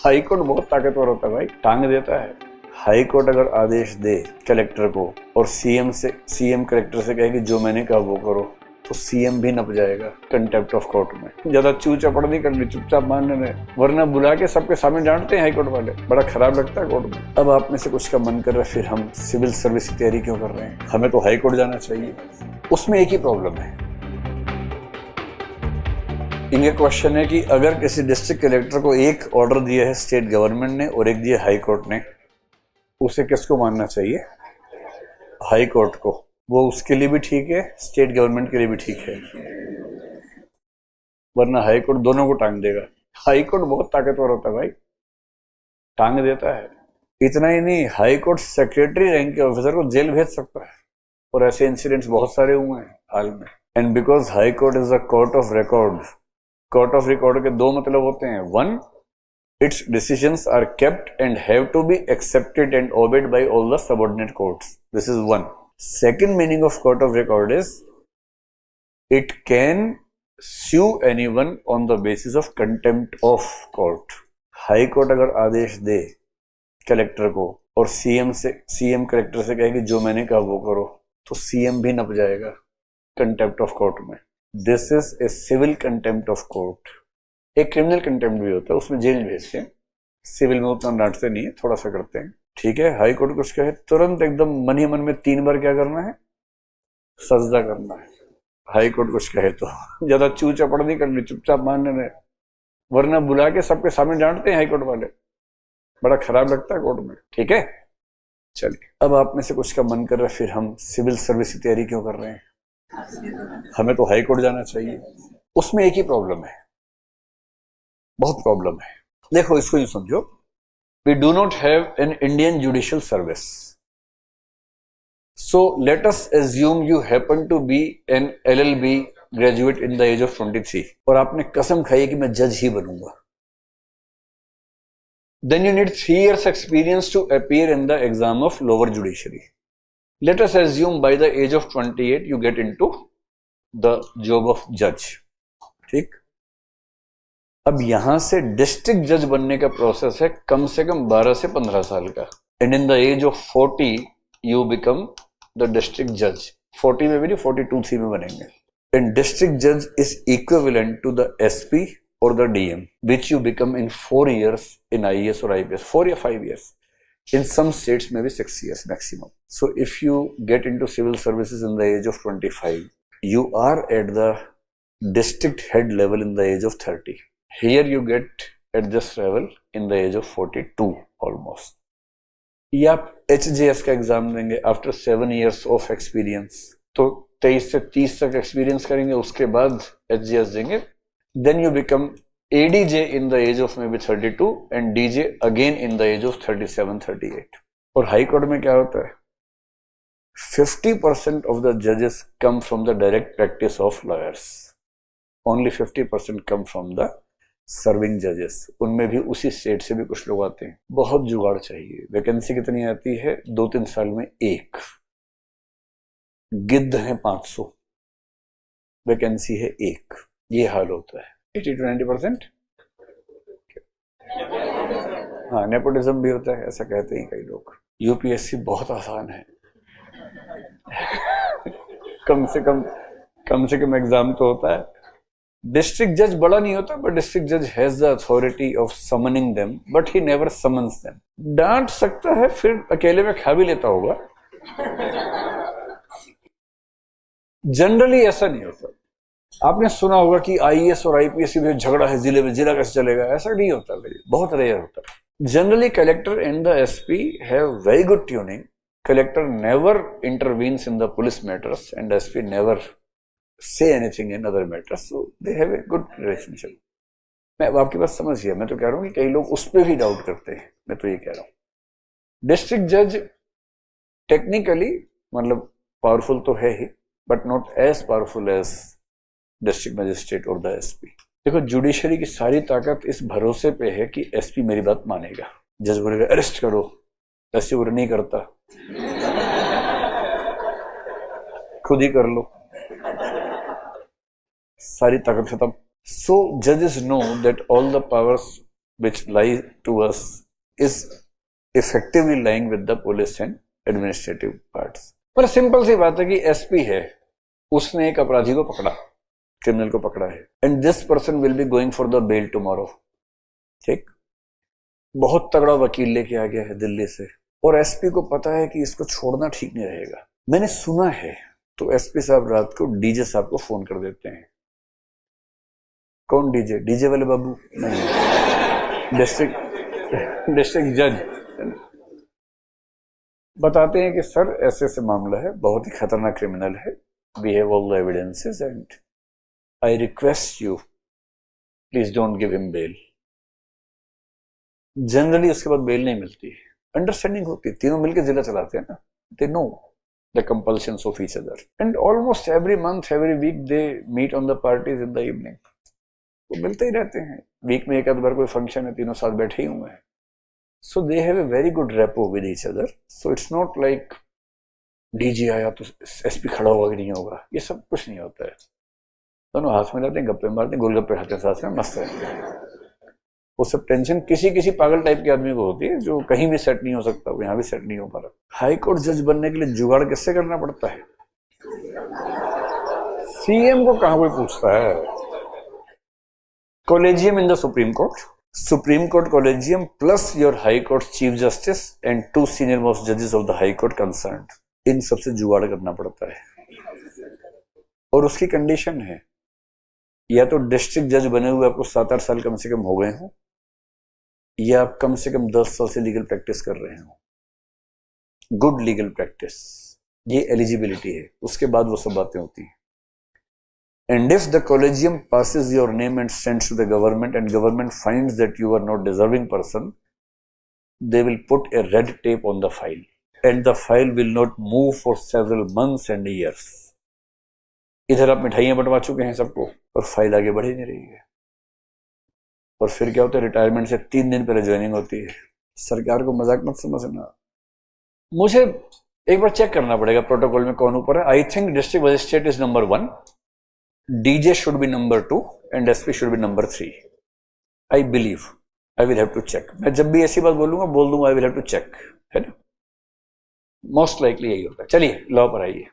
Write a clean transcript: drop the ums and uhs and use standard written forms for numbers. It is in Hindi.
हाई कोर्ट बहुत ताकतवर होता है भाई, टांग देता है। हाई कोर्ट अगर आदेश दे कलेक्टर को और सीएम कलेक्टर से कहे कि जो मैंने कहा वो करो, तो सीएम भी नप जाएगा कंटेम्प्ट ऑफ कोर्ट में। ज्यादा चू चपड़ नहीं करनी, चुपचाप मानने में, वरना बुला के सबके सामने डांटते हैं हाई कोर्ट वाले, बड़ा खराब लगता है कोर्ट में। अब आप में से कुछ का मन कर रहा है, फिर हम सिविल सर्विस की तैयारी क्यों कर रहे हैं, हमें तो हाई कोर्ट जाना चाहिए। उसमें एक ही प्रॉब्लम है, इनके क्वेश्चन है कि अगर किसी डिस्ट्रिक्ट कलेक्टर को एक ऑर्डर दिया है स्टेट गवर्नमेंट ने और एक दिया हाई कोर्ट ने, उसे किसको मानना चाहिए? हाई कोर्ट को। वो उसके लिए भी ठीक है, स्टेट गवर्नमेंट के लिए भी ठीक है, वरना हाई कोर्ट दोनों को टांग देगा। हाई कोर्ट बहुत ताकतवर होता है भाई, टांग देता है। इतना ही नहीं, हाई कोर्ट सेक्रेटरी रैंक के ऑफिसर को जेल भेज सकता है, और ऐसे इंसिडेंट्स बहुत सारे हुए हैं हाल में। And because high court is a court of record, court of record के दो मतलब होते हैं, one, its decisions are kept and have to be accepted and obeyed by all the subordinate courts. This is one. Second meaning of court of record is it can sue anyone on the basis of contempt of court. High court अगर आदेश दे कलेक्टर को और सीएम कलेक्टर से कहे कि जो मैंने कहा वो करो, तो सीएम भी नप जाएगा कंटेम्प्ट ऑफ कोर्ट में। This is a civil contempt of court. एक क्रिमिनल कंटेम्प्ट भी होता है, उसमें जेल भेजते हैं, सिविल में उतना डांटते नहीं है, थोड़ा सा करते हैं, ठीक है। हाई कोर्ट कुछ कहे तुरंत एकदम मन ही मन में 3 बार क्या करना है? सजदा करना है। हाई कोर्ट कुछ कहे तो ज्यादा चू चपड़ नहीं करनी, चुपचाप मानने में, वरना बुला के सबके सामने डांटते हैं हाई कोर्ट वाले, बड़ा खराब लगता है कोर्ट में, ठीक है। चलिए, अब आप में से कुछ का मन कर रहा है, फिर हम सिविल सर्विस की तैयारी क्यों कर रहे हैं, हमें तो हाई कोर्ट जाना चाहिए। उसमें एक ही प्रॉब्लम है, बहुत प्रॉब्लम है। देखो, इसको यूं समझो, we do not have an Indian judicial service, so let us assume you happen to be an LLB graduate in the age of 23 और आपने कसम खाई कि मैं जज ही बनूंगा। Then you need 3 years experience to appear in the exam of lower judiciary. Let us assume by the age of 28 you get into the job of जज, ठीक। अब यहां से डिस्ट्रिक्ट जज बनने का प्रोसेस है कम से कम 12 से 15 साल का, and in the age of 40 you become the district जज। 40 में भी नहीं, 42-3 में बनेंगे। एंड डिस्ट्रिक्ट जज is equivalent to the SP और the DM, which you become in 4 years in IAS और आईपीएस, 4 या 5 years, इन सम स्टेट्स में भी 6 years maximum. So if you get into civil services in the age of 25, you are at the district head level in the age of 30. Here you get at this level in the age of 42 almost. या आप HJS का एग्जाम देंगे आफ्टर 7 years of experience, तो 23 से 30 तक एक्सपीरियंस करेंगे, उसके बाद HJS देंगे, then you become ADJ in the age of maybe 32 and DJ again in the age of 37-38. और हाई कोर्ट में क्या होता है, 50% of the judges come from the direct practice of lawyers. Only 50% come from the serving judges. उनमें भी उसी स्टेट से भी कुछ लोग आते हैं। बहुत जुगाड़ चाहिए। वैकेंसी कितनी आती है? 2-3 साल में एक। गिद्ध है 500, वैकेंसी है एक। ये हाल होता है 80-90%। हाँ, नेपोटिज्म भी होता है, ऐसा कहते हैं कई लोग। यूपीएससी बहुत आसान है। कम से कम एग्जाम तो होता है। डिस्ट्रिक्ट जज बड़ा नहीं होता, बट डिस्ट्रिक्ट जज has the authority of summoning them, but he never summons them. डांट सकता है, फिर अकेले में खा भी लेता होगा। जनरली ऐसा नहीं होता। आपने सुना होगा कि आईएएस और आईपीएस में झगड़ा है जिले में, जिला कैसे चलेगा, ऐसा नहीं होता, बहुत रेयर होता है। Generally collector and the SP have very good tuning. Collector never intervenes in the police matters and SP never say anything in other matters, so they have a good relationship. मैं आपकी बात समझ गया। मैं तो कह रहा हूँ कि कई लोग उस पर भी डाउट करते हैं, मैं तो ये कह रहा हूँ। डिस्ट्रिक्ट जज टेक्निकली मतलब पावरफुल तो है ही, but not as powerful as district magistrate और द एसपी। देखो, जुडिशरी की सारी ताकत इस भरोसे पे है कि एसपी मेरी बात मानेगा। जज बोलेगा अरेस्ट करो, एसपी बोले नहीं करता, खुद ही कर लो, सारी ताकत खत्म। सो जजेस know that all the powers which lie to us is effectively lying with the police and administrative parts. पर सिंपल सी बात है कि एसपी है, उसने एक अपराधी को पकड़ा, क्रिमिनल को पकड़ा है, and this person will be going for the bail tomorrow. ठीक, बहुत तगड़ा वकील लेके आ गया है दिल्ली से, और एसपी को पता है कि इसको छोड़ना ठीक नहीं रहेगा. मैंने सुना है तो एसपी साहब रात को डीजे साहब को फोन कर देते हैं. कौन डीजे? डीजे वाले बाबू नहीं, डिस्ट्रिक्ट जज. बताते हैं कि सर ऐसे ऐसे मामला है, बहुत ही खतरनाक क्रिमिनल है, we have all the evidences and I request you please don't give him bail. Generally उसके बाद बेल नहीं मिलती, अंडरस्टैंडिंग होती है, तीनों मिलकर जिला चलाते हैं ना, they know the compulsions of each other, and almost every month, every week they meet on the parties in the evening. वो मिलते ही रहते हैं, वीक में एक आध बार कोई फंक्शन है, तीनों साथ बैठे ही हुए हैं. So they have a very good rapport with each other. So it's not like DG आया तो एसपी खड़ा होगा कि नहीं होगा, ये सब कुछ नहीं होता है. दोनों हाथ मिलाते हैं, गप्पे मारते हैं, गोलगप्पे खाते हैं, साथ में मस्त रहते हैं. वो सब टेंशन किसी पागल टाइप के आदमी को होती है जो कहीं भी सेट नहीं हो सकता, वो यहाँ भी सेट नहीं हो पा रहा. हाई कोर्ट जज बनने के लिए जुगाड़ किससे करना पड़ता है? सीएम को कहां कोई पूछता है. Collegium in the supreme court collegium plus your high court chief justice and 2 senior most जजेस of the high court concerned, इन सबसे जुगाड़ करना पड़ता है. और उसकी कंडीशन है, या तो डिस्ट्रिक्ट जज बने हुए आपको 7-8 साल कम से कम हो गए हो, या आप कम से कम 10 साल से लीगल प्रैक्टिस कर रहे हो, गुड लीगल प्रैक्टिस, ये एलिजिबिलिटी है. उसके बाद वो सब बातें होती हैं. And if the collegium passes your name and sends to the government and government finds that you are not deserving person, they will put a red tape on the file and the file will not move for several months and years. इधर आप मिठाइयां बंटवा चुके हैं सबको और फाइल आगे बढ़ ही नहीं रही है. और फिर क्या होता है, रिटायरमेंट से 3 दिन पहले ज्वाइनिंग होती है. सरकार को मजाक मत समझना. मुझे एक बार चेक करना पड़ेगा प्रोटोकॉल में कौन ऊपर है. I think district magistrate is number 1, DJ should be number 2 and SP should be number 3. I believe, I will have to check. मैं जब भी ऐसी बात बोलूंगा बोल दूंगा I will have to check, है ना. मोस्ट लाइकली यही होता है. चलिए लॉ पर आइए.